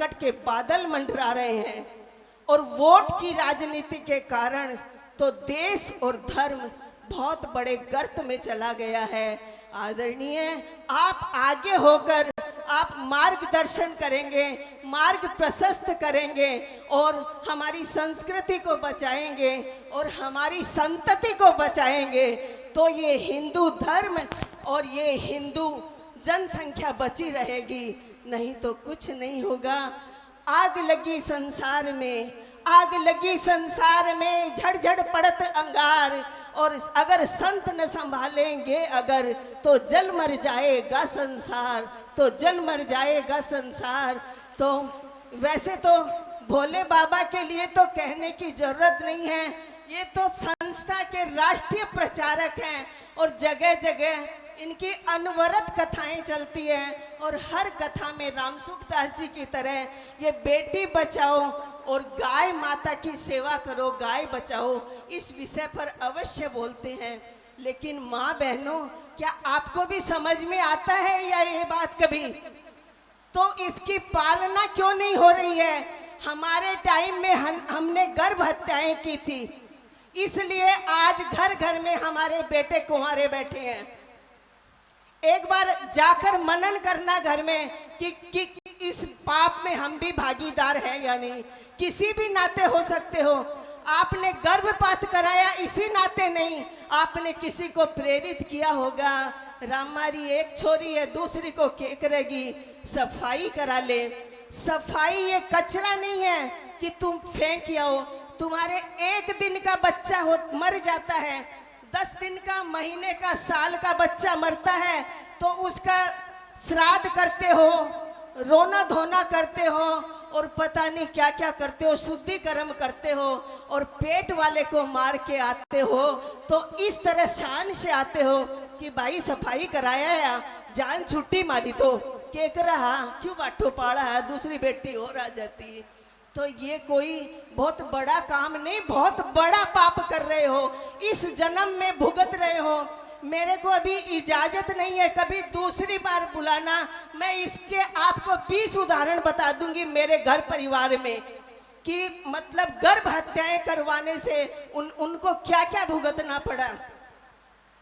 संकट के बादल मंडरा रहे हैं और वोट की राजनीति के कारण तो देश और धर्म बहुत बड़े गर्त में चला गया है। आदरणीय, आप आगे होकर आप मार्गदर्शन करेंगे, मार्ग प्रशस्त करेंगे और हमारी संस्कृति को बचाएंगे और हमारी संतति को बचाएंगे, तो ये हिंदू धर्म और ये हिंदू जनसंख्या बची रहेगी, नहीं तो कुछ नहीं होगा। आग लगी संसार में, आग लगी संसार में, झड़ पड़त अंगार, और अगर संत न संभालेंगे अगर, तो जल मर जाएगा संसार, तो जल मर जाएगा संसार। तो वैसे तो भोले बाबा के लिए तो कहने की जरूरत नहीं है, ये तो संस्था के राष्ट्रीय प्रचारक हैं और जगह जगह इनकी अनवरत कथाएं चलती हैं और हर कथा में रामसुखदास जी की तरह ये बेटी बचाओ और गाय माता की सेवा करो, गाय बचाओ, इस विषय पर अवश्य बोलते हैं। लेकिन माँ बहनों, क्या आपको भी समझ में आता है या ये बात कभी? तो इसकी पालना क्यों नहीं हो रही है? हमारे टाइम में हमने गर्भ हत्याएं की थी, इसलिए आज घर घर में हमारे बेटे कुंवारे बैठे हैं। एक बार जाकर मनन करना घर में कि इस पाप में हम भी भागीदार हैं या नहीं। किसी भी नाते हो सकते हो, आपने गर्भपात कराया इसी नाते नहीं, आपने किसी को प्रेरित किया होगा, रामारी एक छोरी है दूसरी को क्या करेगी, सफाई करा ले। सफाई ये कचरा नहीं है कि तुम फेंक आओ। तुम्हारे एक दिन का बच्चा मर जाता है, 10 दिन का, महीने का, साल का बच्चा मरता है तो उसका श्राद्ध करते हो, रोना धोना करते हो और पता नहीं क्या क्या करते हो, शुद्धिकर्म करते हो और पेट वाले को मार के आते हो। तो इस तरह शान से आते हो कि भाई सफाई कराया या जान छुट्टी मारी तो केक रहा क्यों बाटो पाड़ा है, दूसरी बेटी और आ जाती। तो ये कोई बहुत बड़ा काम नहीं, बहुत बड़ा पाप कर रहे हो, इस जन्म में भुगत रहे हो। मेरे को अभी इजाजत नहीं है कभी दूसरी बार बुलाना, मैं इसके आपको 20 उदाहरण बता दूंगी मेरे घर परिवार में कि मतलब गर्भ हत्याएं करवाने से उनको क्या क्या भुगतना पड़ा।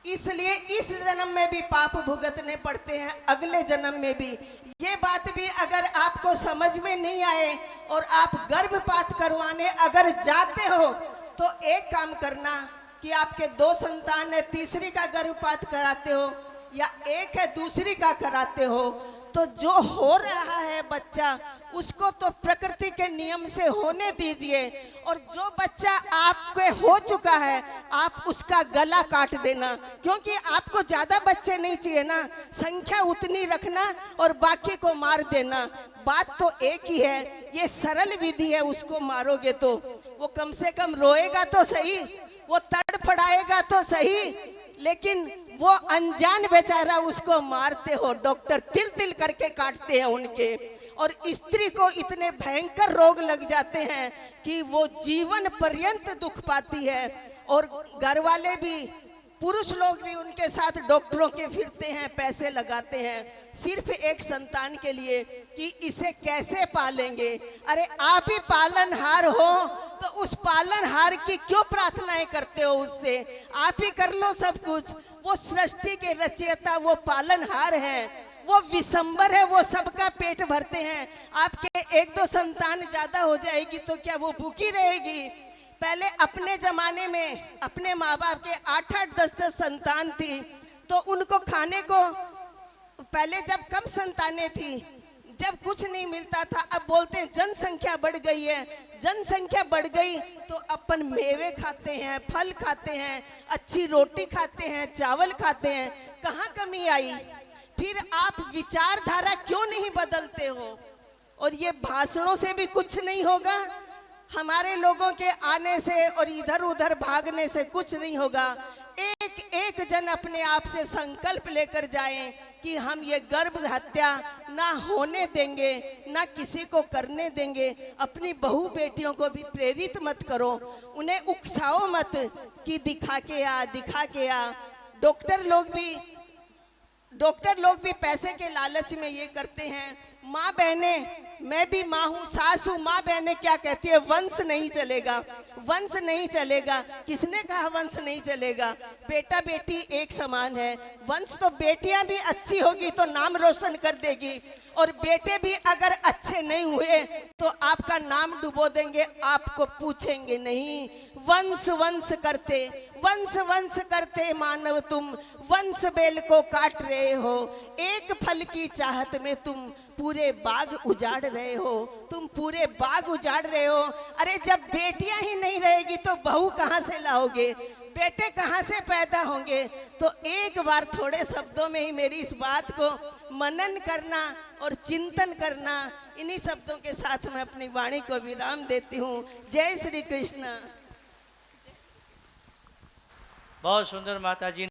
इसलिए इस जन्म में भी पाप भुगतने पड़ते हैं, अगले जन्म में भी। ये बात भी अगर आपको समझ में नहीं आए और आप गर्भपात करवाने अगर जाते हो तो एक काम करना कि आपके 2 संतान है, तीसरी का गर्भपात कराते हो या एक है दूसरी का कराते हो, तो जो हो रहा है बच्चा उसको तो प्रकृति के नियम से होने दीजिए, और जो बच्चा आपके हो चुका है आप उसका गला काट देना, क्योंकि आपको ज्यादा बच्चे नहीं चाहिए ना, संख्या उतनी रखना और बाकी को मार देना। बात तो एक ही है, ये सरल विधि है। उसको मारोगे तो वो कम से कम रोएगा तो सही, वो तड़फड़ाएगा तो सही, लेकिन वो अनजान बेचारा उसको मारते हो, डॉक्टर तिल तिल करके काटते हैं उनके। और स्त्री को इतने भयंकर रोग लग जाते हैं कि वो जीवन पर्यंत दुख पाती है, और घर वाले भी, पुरुष लोग भी उनके साथ डॉक्टरों के फिरते हैं, पैसे लगाते हैं सिर्फ एक संतान के लिए कि इसे कैसे पालेंगे। अरे आप ही पालनहार हो तो उस पालनहार की क्यों प्रार्थनाएं करते हो? उससे आप ही कर लो सब कुछ। वो सृष्टि के रचयिता, वो पालनहार है, वो विशंबर है, वो सबका पेट भरते हैं। आपके 1-2 संतान ज्यादा हो जाएगी तो क्या वो भूखी रहेगी? पहले अपने जमाने में अपने माँ बाप के 8-8, 10-10 संतान थी तो उनको खाने को, पहले जब कम संतानें थी, जब कुछ नहीं मिलता था, अब बोलते हैं जनसंख्या बढ़ गई है। जनसंख्या बढ़ गई तो अपन मेवे खाते हैं, फल खाते हैं, अच्छी रोटी खाते हैं, चावल खाते हैं, कहाँ कमी आई? फिर आप विचारधारा क्यों नहीं बदलते हो? और ये भाषणों से भी कुछ नहीं होगा, हमारे लोगों के आने से और इधर उधर भागने से कुछ नहीं होगा। एक एक जन अपने आप से संकल्प लेकर जाएं कि हम ये गर्भ हत्या ना होने देंगे, ना किसी को करने देंगे। अपनी बहू बेटियों को भी प्रेरित मत करो, उन्हें उकसाओ मत कि दिखा के आ। डॉक्टर लोग भी पैसे के लालच में ये करते हैं माँ बहने, मैं भी माँ हूँ, सास हूँ, माँ बहने क्या कहती है, वंश नहीं चलेगा, वंश नहीं चलेगा। किसने कहा वंश नहीं चलेगा? बेटा बेटी एक समान है। वंश तो बेटियां भी अच्छी होगी तो नाम रोशन कर देगी, और बेटे भी अगर अच्छे नहीं हुए तो आपका नाम डुबो देंगे, आपको पूछेंगे नहीं। वंश वंश करते, वंश वंश करते मानव तुम, वंश बेल को काट रहे हो। एक फल की चाहत में तुम पूरे बाग उजाड़ रहे हो, तुम पूरे बाग उजाड़ रहे हो। अरे जब बेटियां ही नहीं रहेगी तो बहू कहाँ से लाओगे, बेटे कहाँ से पैदा होंगे? तो एक बार थोड़े शब्दों में ही मेरी इस बात को मनन करना और चिंतन करना। इन्हीं शब्दों के साथ मैं अपनी वाणी को विराम देती हूँ। जय श्री कृष्ण। बहुत सुंदर माता जी।